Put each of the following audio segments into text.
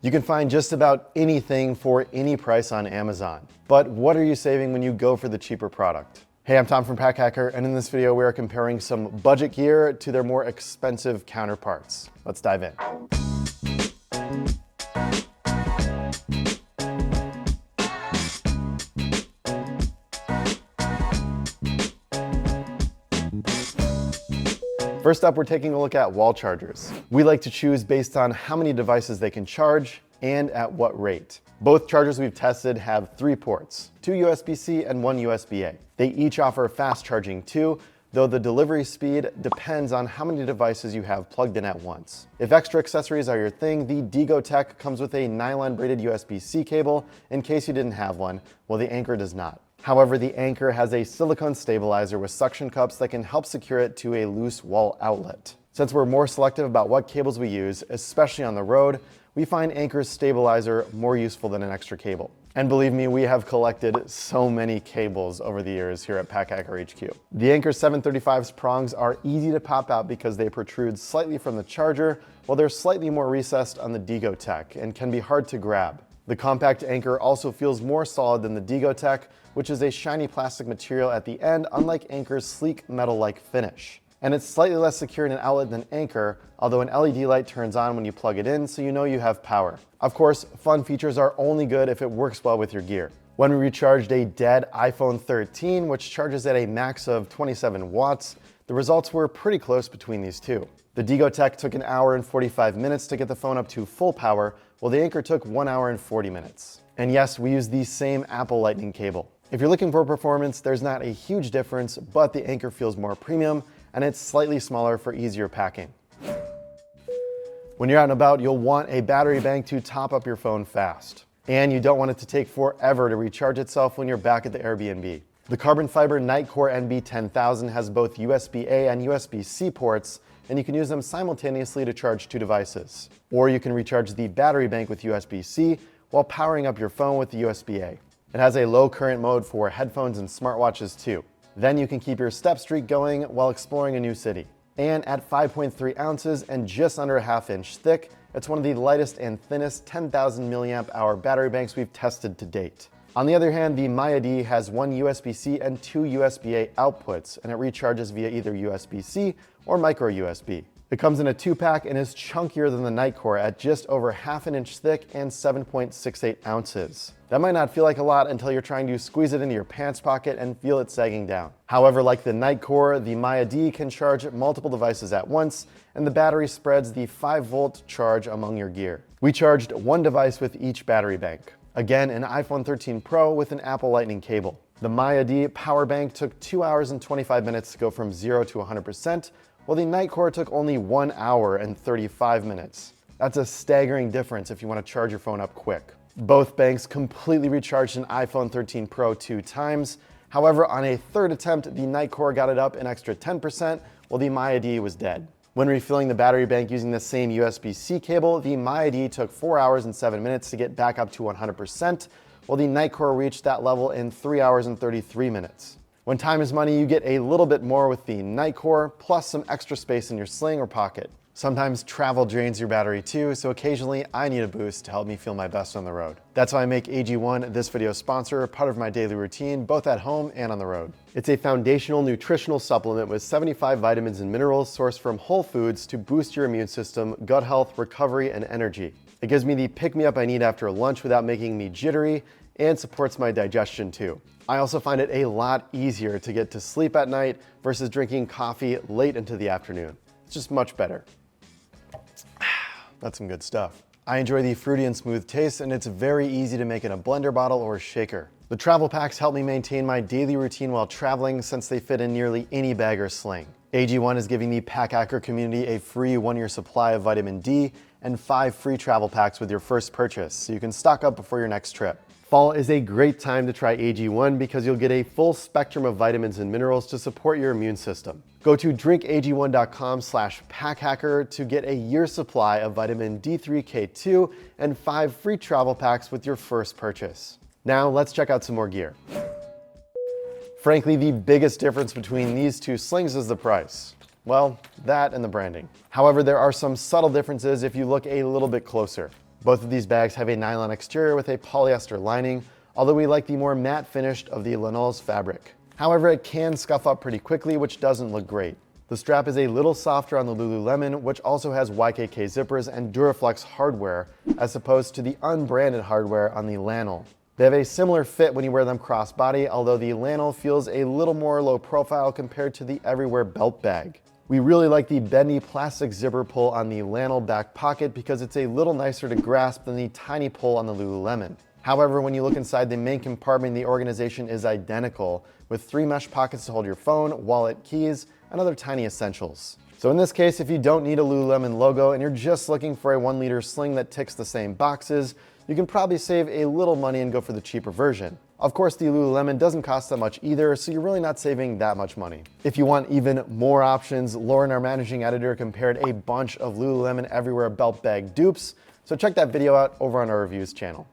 You can find just about anything for any price on Amazon. But what are you saving when you go for the cheaper product? Hey, I'm Tom from Pack Hacker, and in this video we are comparing some budget gear to their more expensive counterparts. Let's dive in. First up, we're taking a look at wall chargers. We like to choose based on how many devices they can charge and at what rate. Both chargers we've tested have 3 ports, 2 USB-C and 1 USB-A. They each offer fast charging too, though the delivery speed depends on how many devices you have plugged in at once. If extra accessories are your thing, the Deegotech comes with a nylon braided USB-C cable in case you didn't have one, while the Anker does not. However, the Anker has a silicone stabilizer with suction cups that can help secure it to a loose wall outlet. Since we're more selective about what cables we use, especially on the road, we find Anker's stabilizer more useful than an extra cable. And believe me, we have collected so many cables over the years here at Pack Hacker HQ. The Anker 735's prongs are easy to pop out because they protrude slightly from the charger, while they're slightly more recessed on the Deegotech and can be hard to grab. The compact Anker also feels more solid than the Deegotech, which is a shiny plastic material at the end, unlike Anker's sleek metal-like finish. And it's slightly less secure in an outlet than Anker, although an LED light turns on when you plug it in, so you know you have power. Of course, fun features are only good if it works well with your gear. When we recharged a dead iPhone 13, which charges at a max of 27 watts, the results were pretty close between these two. The Deegotech took 1 hour and 45 minutes to get the phone up to full power, while the Anker took 1 hour and 40 minutes. And yes, we use the same Apple Lightning cable. If you're looking for performance, there's not a huge difference, but the Anker feels more premium, and it's slightly smaller for easier packing. When you're out and about, you'll want a battery bank to top up your phone fast. And you don't want it to take forever to recharge itself when you're back at the Airbnb. The carbon fiber NITECORE NB10000 has both USB-A and USB-C ports, and you can use them simultaneously to charge 2 devices. Or you can recharge the battery bank with USB-C while powering up your phone with the USB-A. It has a low current mode for headphones and smartwatches too. Then you can keep your step streak going while exploring a new city. And at 5.3 ounces and just under a ½ inch thick, it's one of the lightest and thinnest 10,000 milliamp hour battery banks we've tested to date. On the other hand, the Miady has 1 USB-C and 2 USB-A outputs, and it recharges via either USB-C or micro USB. It comes in a 2-pack and is chunkier than the NITECORE at just over ½ inch thick and 7.68 ounces. That might not feel like a lot until you're trying to squeeze it into your pants pocket and feel it sagging down. However, like the NITECORE, the Miady can charge multiple devices at once, and the battery spreads the 5-volt charge among your gear. We charged 1 device with each battery bank. Again, an iPhone 13 Pro with an Apple Lightning cable. The Miady power bank took 2 hours and 25 minutes to go from 0 to 100%, while the NITECORE took only 1 hour and 35 minutes. That's a staggering difference if you want to charge your phone up quick. Both banks completely recharged an iPhone 13 Pro 2 times. However, on a 3rd attempt, the NITECORE got it up an extra 10%, while the Miady was dead. When refilling the battery bank using the same USB-C cable, the Miady took 4 hours and 7 minutes to get back up to 100%, while the NITECORE reached that level in 3 hours and 33 minutes. When time is money, you get a little bit more with the NITECORE, plus some extra space in your sling or pocket. Sometimes travel drains your battery too, so occasionally I need a boost to help me feel my best on the road. That's why I make AG1 this video's sponsor, part of my daily routine, both at home and on the road. It's a foundational nutritional supplement with 75 vitamins and minerals sourced from whole foods to boost your immune system, gut health, recovery, and energy. It gives me the pick-me-up I need after lunch without making me jittery, and supports my digestion too. I also find it a lot easier to get to sleep at night versus drinking coffee late into the afternoon. It's just much better. That's some good stuff. I enjoy the fruity and smooth taste, and it's very easy to make in a blender bottle or shaker. The travel packs help me maintain my daily routine while traveling since they fit in nearly any bag or sling. AG1 is giving the Pack Hacker community a free 1-year supply of vitamin D and 5 free travel packs with your first purchase, so you can stock up before your next trip. Fall is a great time to try AG1 because you'll get a full spectrum of vitamins and minerals to support your immune system. Go to drinkag1.com/packhacker to get a year's supply of vitamin D3K2 and 5 free travel packs with your first purchase. Now let's check out some more gear. Frankly, the biggest difference between these two slings is the price. Well, that and the branding. However, there are some subtle differences if you look a little bit closer. Both of these bags have a nylon exterior with a polyester lining, although we like the more matte finished of the Lanul's fabric. However, it can scuff up pretty quickly, which doesn't look great. The strap is a little softer on the Lululemon, which also has YKK zippers and Duraflex hardware, as opposed to the unbranded hardware on the Lanul. They have a similar fit when you wear them crossbody, although the Lanul feels a little more low profile compared to the Everywhere belt bag. We really like the bendy plastic zipper pull on the Lanul back pocket because it's a little nicer to grasp than the tiny pull on the Lululemon. However, when you look inside the main compartment, the organization is identical, with 3 mesh pockets to hold your phone, wallet, keys, and other tiny essentials. So in this case, if you don't need a Lululemon logo and you're just looking for a 1-liter sling that ticks the same boxes, you can probably save a little money and go for the cheaper version. Of course, the Lululemon doesn't cost that much either, so you're really not saving that much money. If you want even more options, Lauren, our managing editor, compared a bunch of Lululemon Everywhere belt bag dupes, so check that video out over on our reviews channel.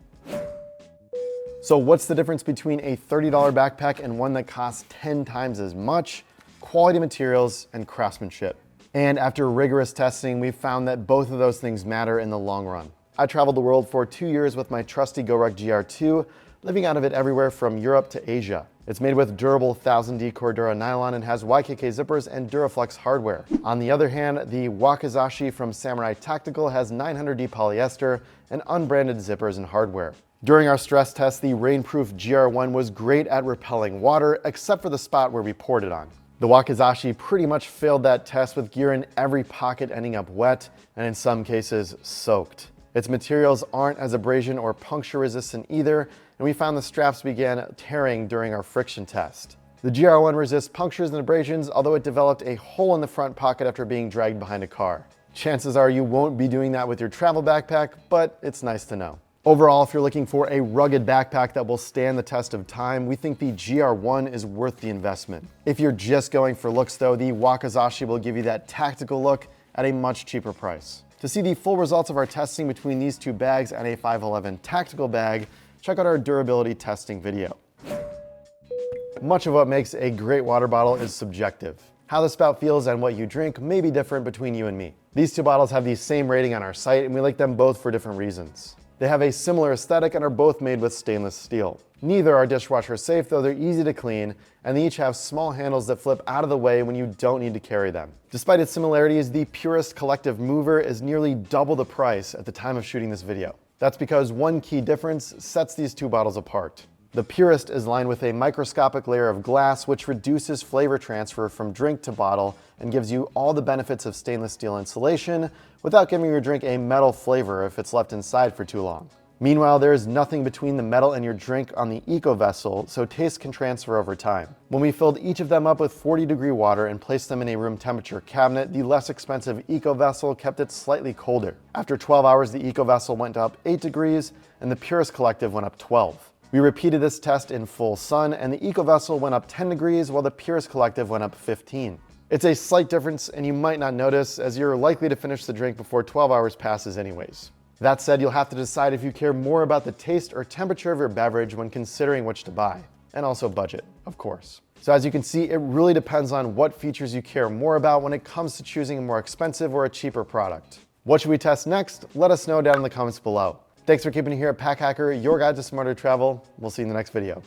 So what's the difference between a $30 backpack and one that costs 10 times as much? Quality materials and craftsmanship. And after rigorous testing, we found that both of those things matter in the long run. I traveled the world for 2 years with my trusty GORUCK GR2, living out of it everywhere from Europe to Asia. It's made with durable 1000D Cordura nylon and has YKK zippers and Duraflex hardware. On the other hand, the Wakizashi from Samurai Tactical has 900D polyester and unbranded zippers and hardware. During our stress test, the rainproof GR1 was great at repelling water, except for the spot where we poured it on. The Wakizashi pretty much failed that test, with gear in every pocket ending up wet, and in some cases, soaked. Its materials aren't as abrasion or puncture resistant either, and we found the straps began tearing during our friction test. The GR1 resists punctures and abrasions, although it developed a hole in the front pocket after being dragged behind a car. Chances are you won't be doing that with your travel backpack, but it's nice to know. Overall, if you're looking for a rugged backpack that will stand the test of time, we think the GR1 is worth the investment. If you're just going for looks though, the Wakizashi will give you that tactical look at a much cheaper price. To see the full results of our testing between these two bags and a 511 tactical bag, check out our durability testing video. Much of what makes a great water bottle is subjective. How the spout feels and what you drink may be different between you and me. These two bottles have the same rating on our site, and we like them both for different reasons. They have a similar aesthetic and are both made with stainless steel. Neither are dishwasher safe, though they're easy to clean, and they each have small handles that flip out of the way when you don't need to carry them. Despite its similarities, the Purist collective mover is nearly double the price at the time of shooting this video. That's because one key difference sets these two bottles apart. The Purist is lined with a microscopic layer of glass, which reduces flavor transfer from drink to bottle and gives you all the benefits of stainless steel insulation without giving your drink a metal flavor if it's left inside for too long. Meanwhile, there is nothing between the metal and your drink on the EcoVessel, so taste can transfer over time. When we filled each of them up with 40-degree water and placed them in a room temperature cabinet, the less expensive EcoVessel kept it slightly colder. After 12 hours, the EcoVessel went up 8 degrees and the Purist Collective went up 12. We repeated this test in full sun, and the EcoVessel went up 10 degrees while the Purist Collective went up 15. It's a slight difference, and you might not notice, as you're likely to finish the drink before 12 hours passes anyways. That said, you'll have to decide if you care more about the taste or temperature of your beverage when considering which to buy, and also budget, of course. So as you can see, it really depends on what features you care more about when it comes to choosing a more expensive or a cheaper product. What should we test next? Let us know down in the comments below. Thanks for keeping it here at Pack Hacker, your guide to smarter travel. We'll see you in the next video.